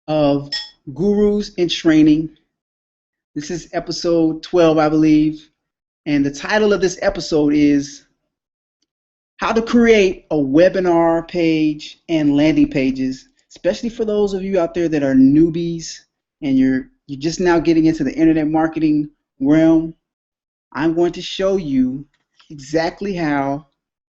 of Gurus in Training. This is episode 12, I believe. And the title of this episode is How to Create a Webinar Page and Landing Pages, especially for those of you out there that are newbies and you're just now getting into the internet marketing realm. I'm going to show you exactly how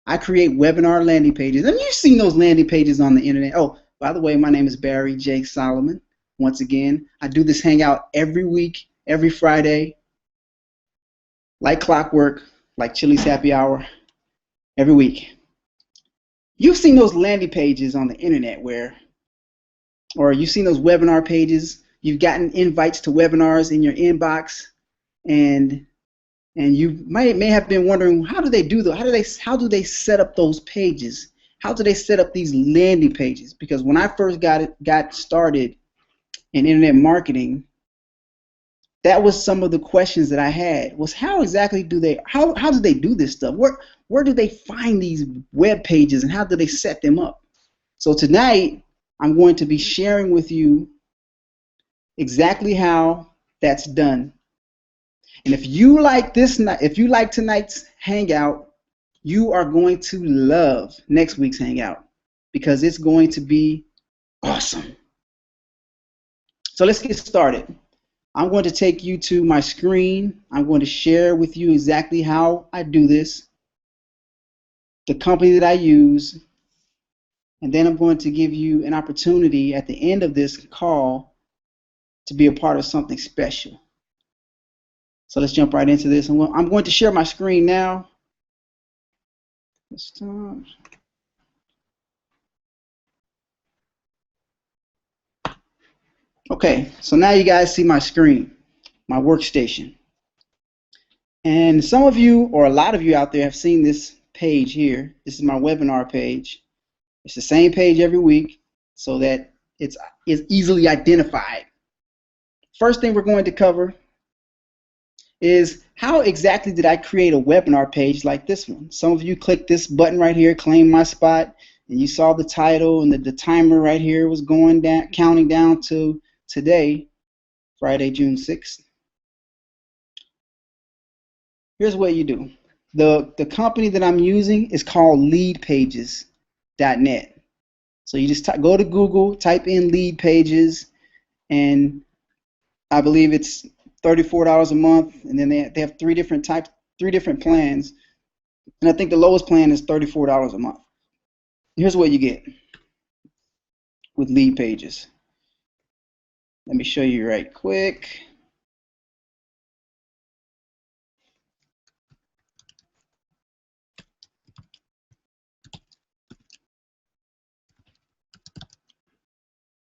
I create webinar landing pages. And you've seen those landing pages on the internet. Oh, by the way, my name is Barry J. Solomon. Once again, I do this hangout every week, every Friday, like clockwork, like Chili's Happy Hour, every week. You've seen those landing pages on the internet or you've seen those webinar pages. You've gotten invites to webinars in your inbox, and you may have been wondering, how do they do that? How do they set up those pages? How do they set up these landing pages? Because when I first got started in internet marketing, that was some of the questions that I had, was how exactly do they do this stuff? Where do they find these web pages, and how do they set them up? So tonight I'm going to be sharing with you exactly how that's done. And if you like tonight's hangout, you are going to love next week's hangout, because it's going to be awesome. So let's get started. I'm going to take you to my screen. I'm going to share with you exactly how I do this, the company that I use, and then I'm going to give you an opportunity at the end of this call to be a part of something special. So let's jump right into this. I'm going to share my screen now. Okay, so now you guys see my screen, my workstation. And some of you, or a lot of you out there, have seen this page here. This is my webinar page. It's the same page every week so that it's easily identified. First thing we're going to cover is how exactly did I create a webinar page like this one. Some of you clicked this button right here, claim my spot, and you saw the title, and the timer right here was going down, counting down to today, Friday, June 6th. Here's what you do. The company that I'm using is called leadpages.net. So you just go to Google, type in lead pages, and I believe it's $34 a month, and then they have three different plans, and I think the lowest plan is $34 a month. Here's what you get with lead pages. Let me show you right quick.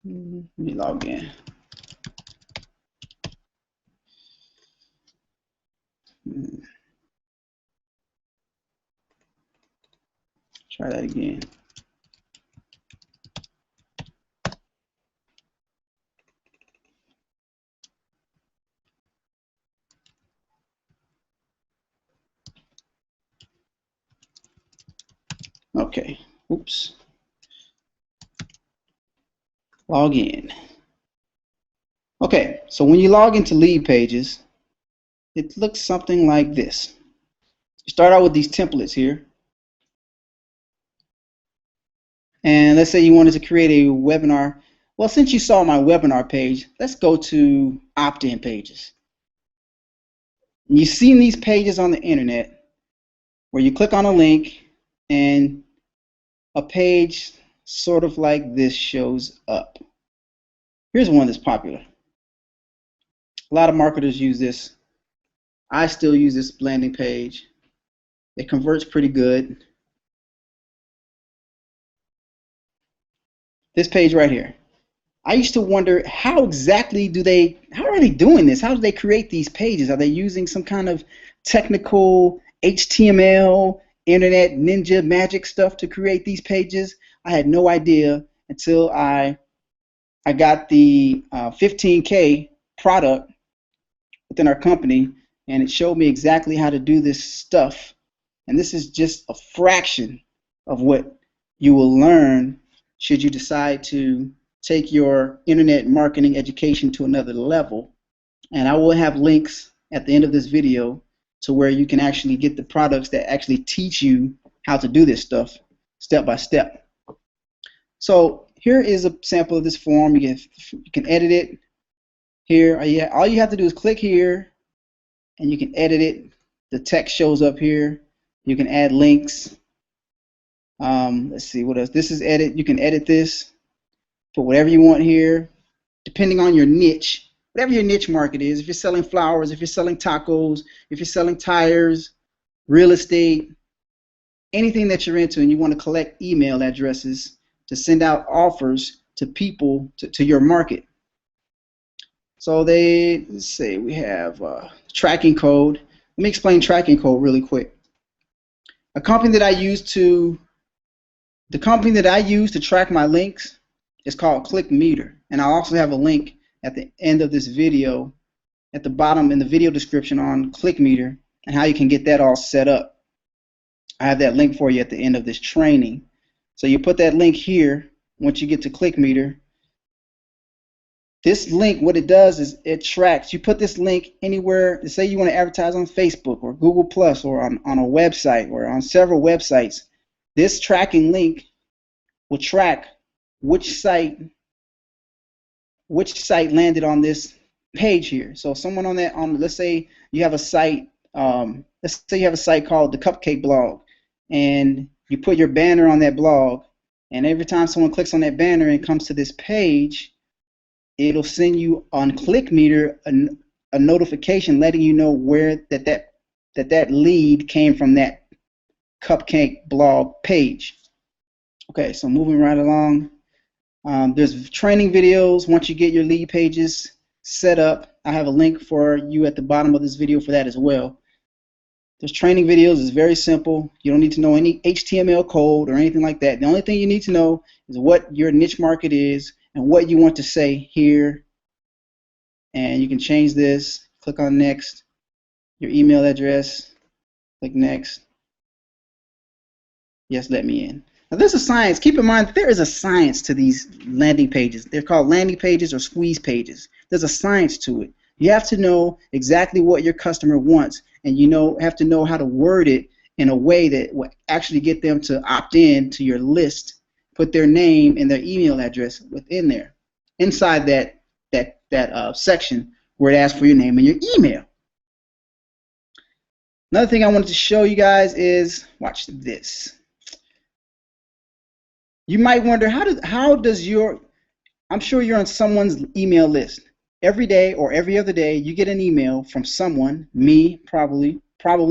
Let me log in. Try that again. Okay, oops. Log in. Okay, so when you log into lead pages, it looks something like this. You start out with these templates here. And let's say you wanted to create a webinar. Well, since you saw my webinar page, let's go to opt-in pages. You've seen these pages on the internet where you click on a link and a page sort of like this shows up. Here's one that's popular. A lot of marketers use this. I still use this landing page. It converts pretty good. This page right here. I used to wonder, how are they doing this? How do they create these pages? Are they using some kind of technical HTML, internet ninja magic stuff to create these pages? I had no idea until I got the 15K product within our company, and it showed me exactly how to do this stuff. And this is just a fraction of what you will learn should you decide to take your internet marketing education to another level. And I will have links at the end of this video to where you can actually get the products that actually teach you how to do this stuff step by step. So here is a sample of this form. You can edit it here. All you have to do is click here and you can edit it. The text shows up here. You can add links. Let's see what else. This is edit. You can edit this, put whatever you want here, depending on your niche, whatever your niche market is. If you're selling flowers, if you're selling tacos, if you're selling tires, real estate, anything that you're into, and you want to collect email addresses to send out offers to people to your market. So let's say we have tracking code. Let me explain tracking code really quick. The company that I use to track my links is called ClickMeter, and I'll also have a link at the end of this video, at the bottom in the video description, on ClickMeter and how you can get that all set up. I have that link for you at the end of this training. So you put that link here once you get to ClickMeter. This link, what it does is it tracks. You put this link anywhere. Say you want to advertise on Facebook or Google Plus or on a website or on several websites. This tracking link will track which site landed on this page here. So someone let's say you have a site, let's say you have a site called the Cupcake Blog, and you put your banner on that blog, and every time someone clicks on that banner and comes to this page, it'll send you on ClickMeter a notification letting you know where that lead came from that Cupcake Blog page. Okay, so moving right along. There's training videos. Once you get your lead pages set up, I have a link for you at the bottom of this video for that as well. There's training videos. It's very simple. You don't need to know any HTML code or anything like that. The only thing you need to know is what your niche market is and what you want to say here. And you can change this. Click on next. Your email address. Click next. Yes, let me in. Now there's a science. Keep in mind that there is a science to these landing pages. They're called landing pages or squeeze pages. There's a science to it. You have to know exactly what your customer wants, and you have to know how to word it in a way that will actually get them to opt in to your list, put their name and their email address within there, inside that section where it asks for your name and your email. Another thing I wanted to show you guys is, watch this. You might wonder, how does I'm sure you're on someone's email list. Every day or every other day, you get an email from someone, me, probably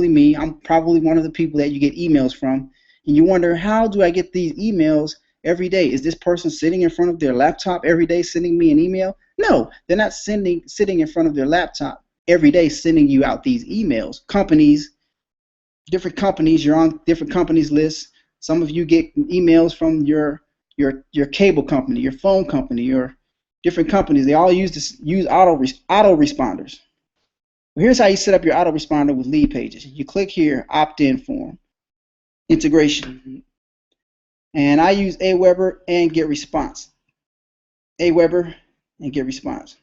me. I'm probably one of the people that you get emails from. And you wonder, how do I get these emails every day? Is this person sitting in front of their laptop every day sending me an email? No, they're not sitting in front of their laptop every day sending you out these emails. Companies, different companies, you're on different companies' lists. Some of you get emails from your cable company, your phone company, your different companies. They all use autoresponders. Well, here's how you set up your autoresponder with lead pages. You click here, opt-in form, integration, and I use Aweber and get response. Aweber and get response.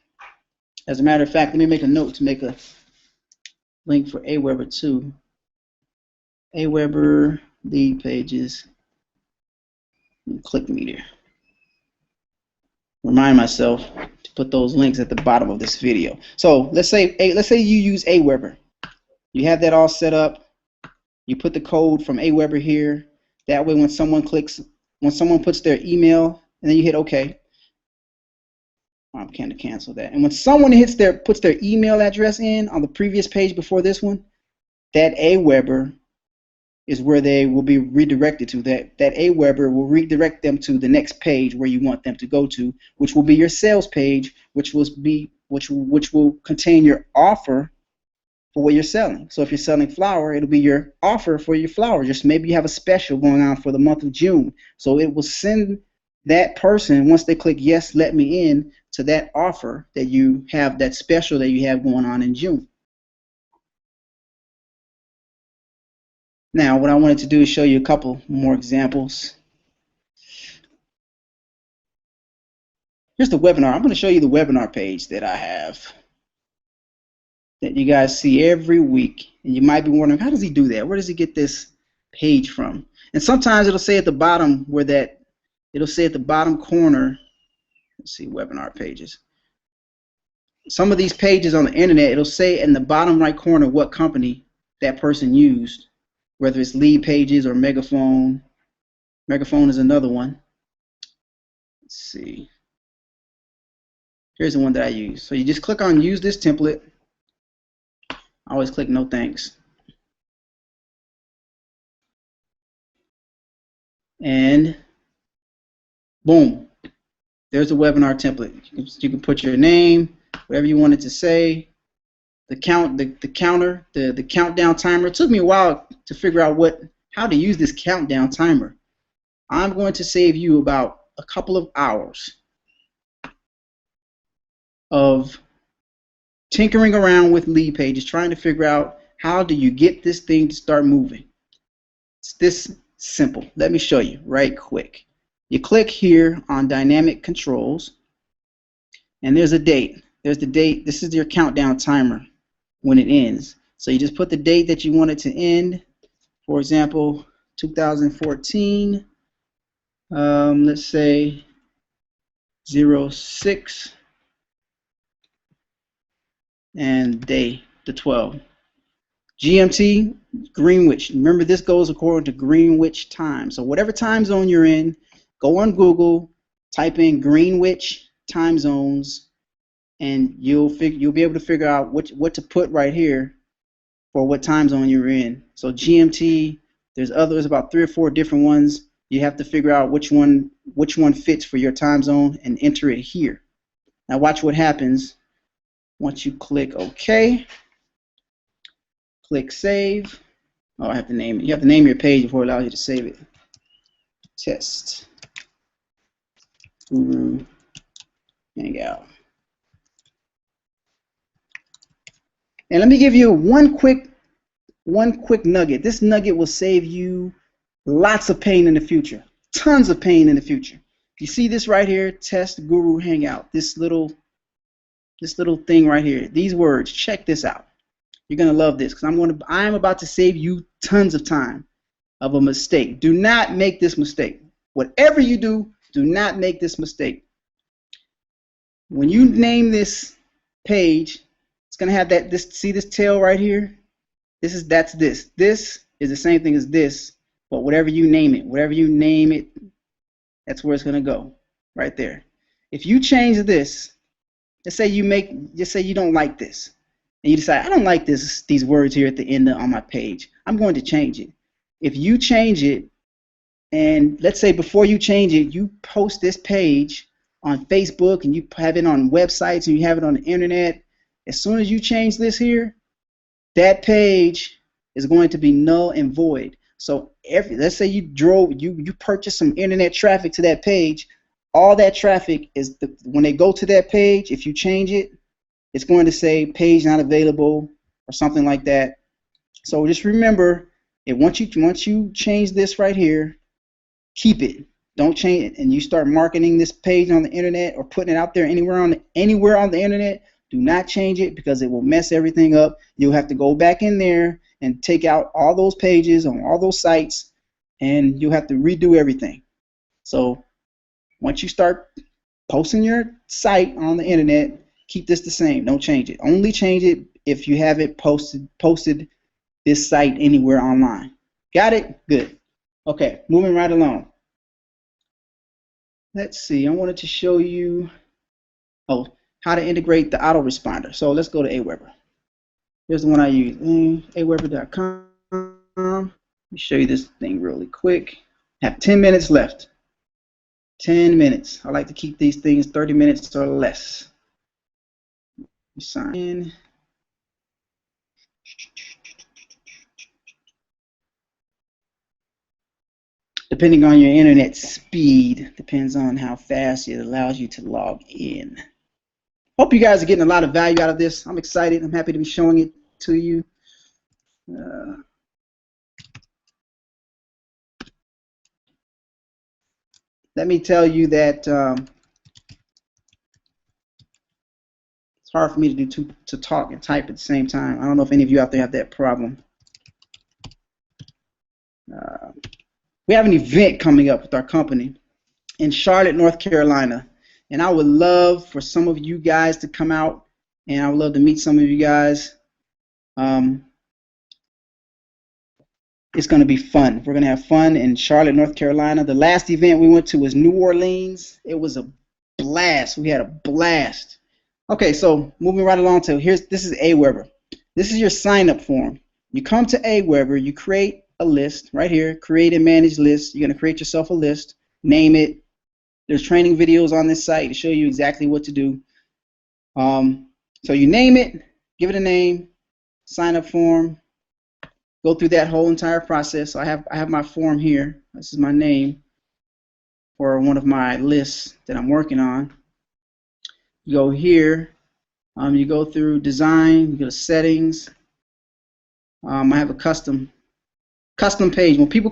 As a matter of fact, let me make a note to make a link for Aweber too. Aweber lead pages. And ClickMeter. Remind myself to put those links at the bottom of this video. So let's say you use Aweber. You have that all set up. You put the code from Aweber here. That way, when someone puts their email, and then you hit OK. I'm going to cancel that. And when someone puts their email address in on the previous page before this one, that Aweber is where they will be redirected to. That Aweber will redirect them to the next page where you want them to go to, which will be your sales page, which will contain your offer for what you're selling. So if you're selling flour, it'll be your offer for your flour. Just maybe you have a special going on for the month of June. So it will send that person, once they click yes, let me in, to that offer that you have, that special that you have going on in June. Now, what I wanted to do is show you a couple more examples. here's the webinar. I'm going to show you the webinar page that I have that you guys see every week. And you might be wondering, how does he do that? Where does he get this page from? And sometimes it'll say at the bottom where that, it'll say at the bottom corner, let's see, webinar pages. Some of these pages on the internet, it'll say in the bottom right corner what company that person used, whether it's Lead Pages or Megaphone. Megaphone is another one. Let's see. Here's the one that I use. So you just click on use this template. I always click no thanks. And boom, there's the webinar template. You can put your name, whatever you want it to say. The countdown timer. It took me a while to figure out how to use this countdown timer. I'm going to save you about a couple of hours of tinkering around with Lead Pages, trying to figure out how do you get this thing to start moving. It's this simple. Let me show you right quick. You click here on Dynamic Controls, and there's a date. There's the date. This is your countdown timer when it ends. So you just put the date that you want it to end. For example, 2014. Let's say 06 and day the 12th. GMT, Greenwich. Remember, this goes according to Greenwich time. So whatever time zone you're in, go on Google, type in Greenwich time zones, and you'll be able to figure out what to put right here for what time zone you're in. So GMT, there's about 3 or 4 different ones. You have to figure out which one fits for your time zone and enter it here. Now watch what happens once you click OK. Click Save. Oh, I have to name it. You have to name your page before it allows you to save it. Test Guru Hangout. And let me give you one quick nugget. This nugget will save you lots of pain in the future. Tons of pain in the future. You see this right here, Test Guru Hangout. This little thing right here. These words. Check this out. You're gonna love this because I'm about to save you tons of time of a mistake. Do not make this mistake. Whatever you do, do not make this mistake. When you name this page, it's gonna have see this tail right here? That's this. This is the same thing as this, but whatever you name it, that's where it's gonna go. Right there. If you change this, just say you don't like this. And you decide, I don't like these words here at the end on my page. I'm going to change it. If you change it, and let's say before you change it, you post this page on Facebook and you have it on websites and you have it on the internet, as soon as you change this here, that page is going to be null and void. So let's say you purchased some internet traffic to that page, all that traffic is when they go to that page, if you change it, it's going to say page not available or something like that. So just remember, once you change this right here, keep it. Don't change it. And you start marketing this page on the internet or putting it out there anywhere on the internet, do not change it because it will mess everything up. You'll have to go back in there and take out all those pages on all those sites, and you'll have to redo everything. So once you start posting your site on the internet, keep this the same. Don't change it. Only change it if you have it posted this site anywhere online. Got it? Good. Okay, moving right along. Let's see. I wanted to show you how to integrate the autoresponder. So let's go to Aweber. Here's the one I use. Aweber.com. Let me show you this thing really quick. I have 10 minutes left. 10 minutes. I like to keep these things 30 minutes or less. Sign in. Depending on your internet speed, depends on how fast it allows you to log in. Hope you guys are getting a lot of value out of this. I'm excited. I'm happy to be showing it to you. Let me tell you that It's hard for me to do to talk and type at the same time. I don't know if any of you out there have that problem. We have an event coming up with our company in Charlotte, North Carolina, and I would love for some of you guys to come out, and I would love to meet some of you guys. It's going to be fun. We're going to have fun in Charlotte, North Carolina. The last event we went to was New Orleans. It was a blast. We had a blast. Okay, so moving right along to this is Aweber. This is your sign-up form. You come to Aweber, you create a list right here, create and manage list. You're going to create yourself a list, name it. There's training videos on this site to show you exactly what to do. So you name it, give it a name, sign up form, go through that whole entire process. So I have my form here. This is my name for one of my lists that I'm working on. You go here, you go through design, you go to settings. I have a custom page. When people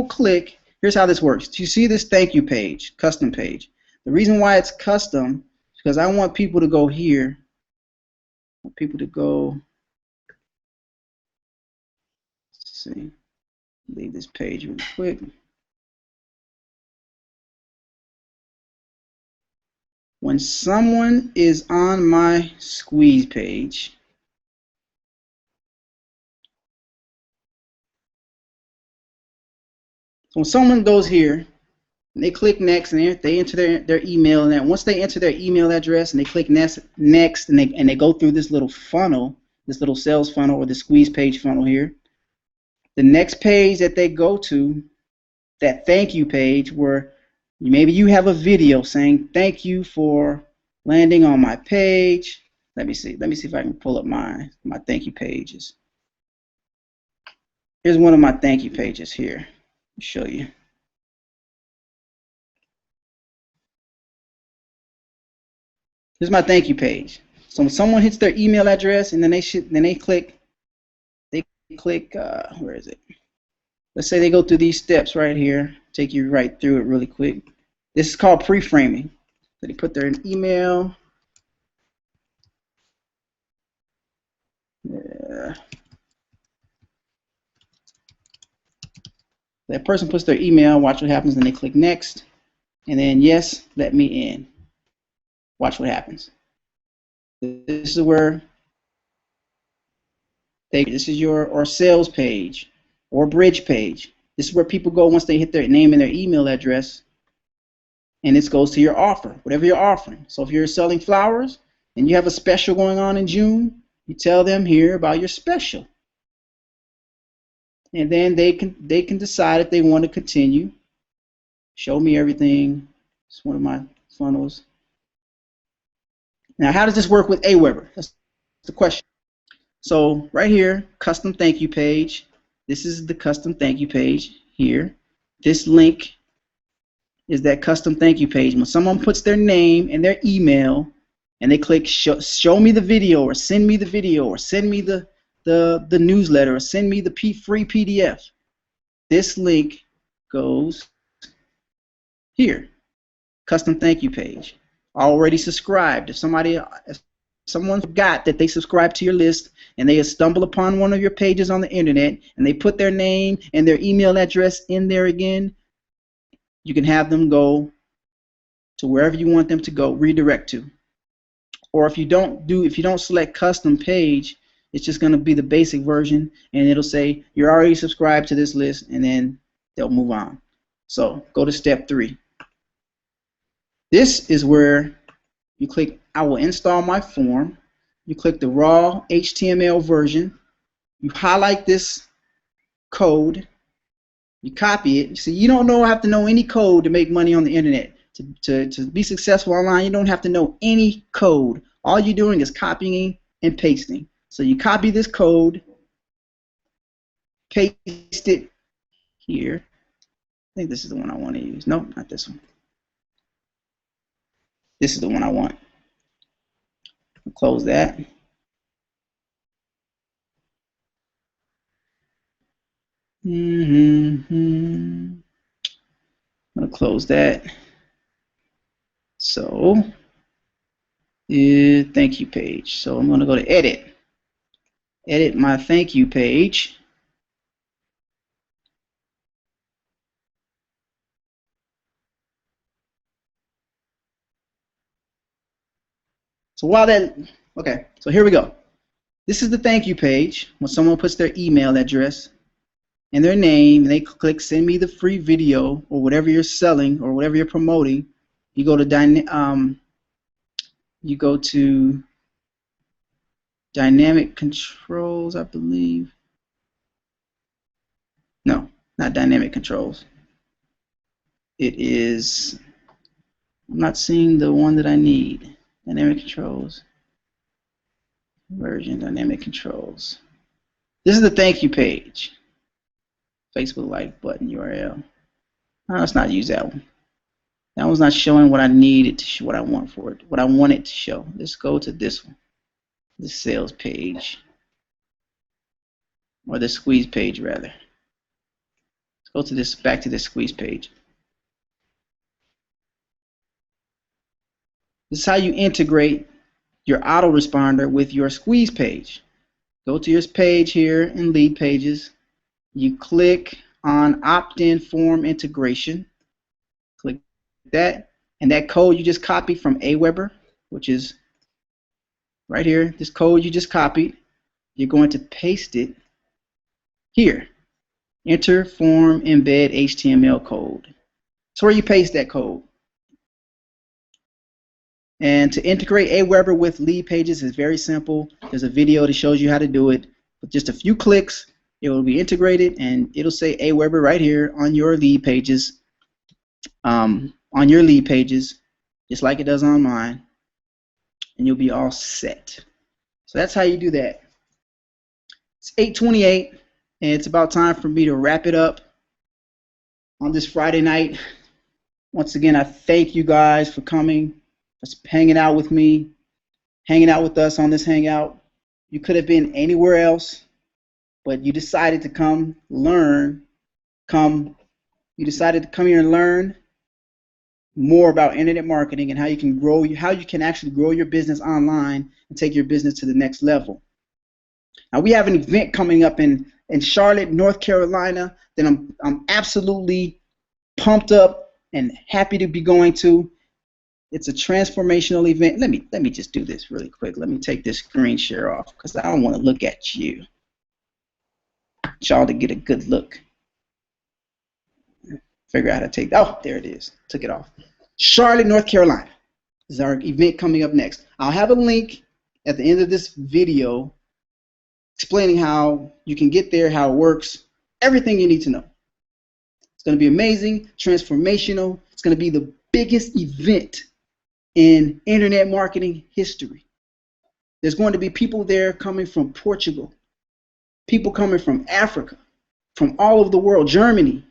click, here's how this works. You see this thank you page, custom page. The reason why it's custom is because I want people to go here. I want people to go. Let's see. Leave this page really quick. When someone is on my squeeze page, so when someone goes here and they click next and they enter their email, and then once they enter their email address and they click next and they go through this little funnel, this little sales funnel or the squeeze page funnel here, the next page that they go to, that thank you page, where maybe you have a video saying thank you for landing on my page. Let me see if I can pull up my thank you pages. Here's one of my thank you pages here. Let me show you. Here's my thank you page. So when someone hits their email address and then they click where is it? Let's say they go through these steps right here. Take you right through it really quick. This is called pre-framing. So they put their email. Yeah. That person puts their email, watch what happens, and they click next. And then yes, let me in. Watch what happens. This is where this is your sales page or bridge page. This is where people go once they hit their name and their email address, and this goes to your offer, whatever you're offering. So if you're selling flowers and you have a special going on in June, you tell them here about your special, and then they can decide if they want to continue. Show me everything. It's one of my funnels. Now, how does this work with Aweber? That's the question. So right here, custom thank you page. This is the custom thank you page here. This link is that custom thank you page. When someone puts their name and their email and they click show me the video, or send me the video, or send me the newsletter, or send me the free PDF, this link goes here, custom thank you page. Already subscribed. If someone forgot that they subscribed to your list and they stumble upon one of your pages on the internet and they put their name and their email address in there again, you can have them go to wherever you want them to go, redirect to. Or if you don't select custom page, it's just going to be the basic version, and it'll say you're already subscribed to this list, and then they'll move on. So go to step 3. This is where you click I will install my form. You click the raw HTML version. You highlight this code. You copy it. So you don't have to know any code to make money on the internet. To be successful online, you don't have to know any code. All you're doing is copying and pasting. So you copy this code, paste it here. I think this is the one I want to use. Nope, not this one. This is the one I want. I'll close that. I'm going to close that. So Thank you page. So I'm going to go to edit my thank you page. So okay, so here we go. This is the thank you page. When someone puts their email address and their name, and they click send me the free video or whatever you're selling or whatever you're promoting, you go to dynamic controls, I believe. No, not dynamic controls. It is, I'm not seeing the one that I need. Dynamic controls. Version dynamic controls. This is the thank you page. Facebook like button URL. No, let's not use that one. That one's not showing what I needed to show, what I want for it, what I want it to show. Let's go to this one, the sales page, or the squeeze page rather. Let's go to this, back to this squeeze page. This is how you integrate your autoresponder with your squeeze page. Go to your page here in lead pages. You click on opt-in form integration. Click that, and that code you just copied from Aweber, which is right here, this code you just copied, you're going to paste it here. Enter form embed HTML code. That's where you paste that code. And to integrate Aweber with lead pages is very simple. There's a video that shows you how to do it. With just a few clicks, it will be integrated, and it'll say Aweber right here on your lead pages. Just like it does on mine, and you'll be all set. So that's how you do that. It's 8:28, and it's about time for me to wrap it up on this Friday night. Once again, I thank you guys for coming, for hanging out with me, hanging out with us on this hangout. You could have been anywhere else, but you decided to come learn. You decided to come here and learn more about internet marketing and how you can actually grow your business online and take your business to the next level. Now we have an event coming up in Charlotte, North Carolina that I'm absolutely pumped up and happy to be going to. It's a transformational event. Let me just do this really quick. Let me take this screen share off because I don't want to look at you. Y'all to get a good look. Figure out how to take that. Oh, there it is. Took it off. Charlotte, North Carolina is our event coming up next. I'll have a link at the end of this video explaining how you can get there, how it works, everything you need to know. It's going to be amazing, transformational. It's going to be the biggest event in internet marketing history. There's going to be people there coming from Portugal, people coming from Africa, from all over the world, Germany,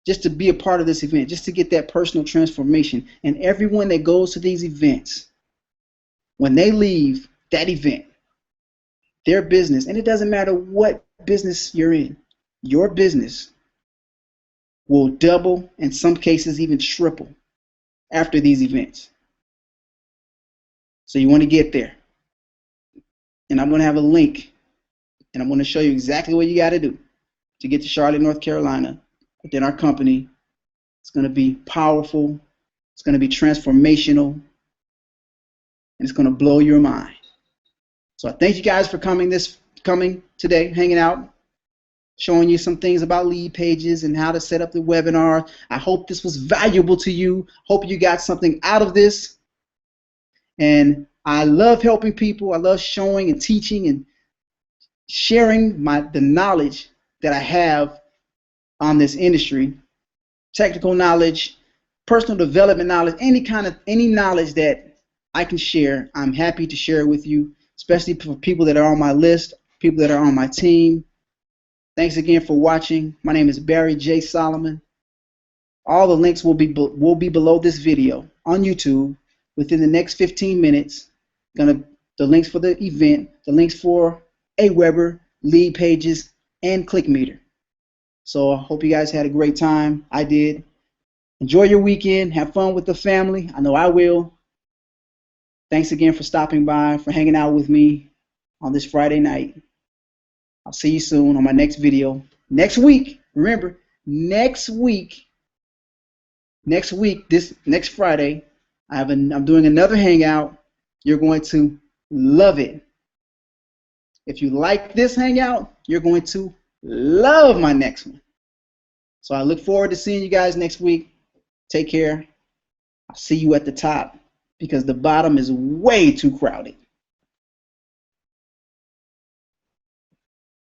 just to be a part of this event, just to get that personal transformation. And everyone that goes to these events, when they leave that event, their business, and it doesn't matter what business you're in, your business will double, in some cases even triple, after these events. So you want to get there. And I'm going to have a link, and I'm going to show you exactly what you got to do to get to Charlotte, North Carolina. Within our company, it's going to be powerful, it's going to be transformational, and it's going to blow your mind. So I thank you guys for coming today, hanging out, showing you some things about lead pages and how to set up the webinar. I hope this was valuable to you. Hope you got something out of this. And I love helping people. I love showing and teaching and sharing the knowledge that I have on this industry, technical knowledge, personal development knowledge, any knowledge that I can share. I'm happy to share it with you, especially for people that are on my list, people that are on my team. Thanks again for watching. My name is Barry J. Solomon. All the links will be below this video on YouTube within the next 15 minutes. The links for the event, the links for Aweber, lead pages, and ClickMeter. So I hope you guys had a great time. I did. Enjoy your weekend. Have fun with the family. I know I will. Thanks again for stopping by, for hanging out with me on this Friday night. I'll see you soon on my next video. Next week, remember, next week, this next Friday, I'm doing another hangout. You're going to love it. If you like this hangout, you're going to love my next one. So I look forward to seeing you guys next week. Take care. I'll see you at the top because the bottom is way too crowded.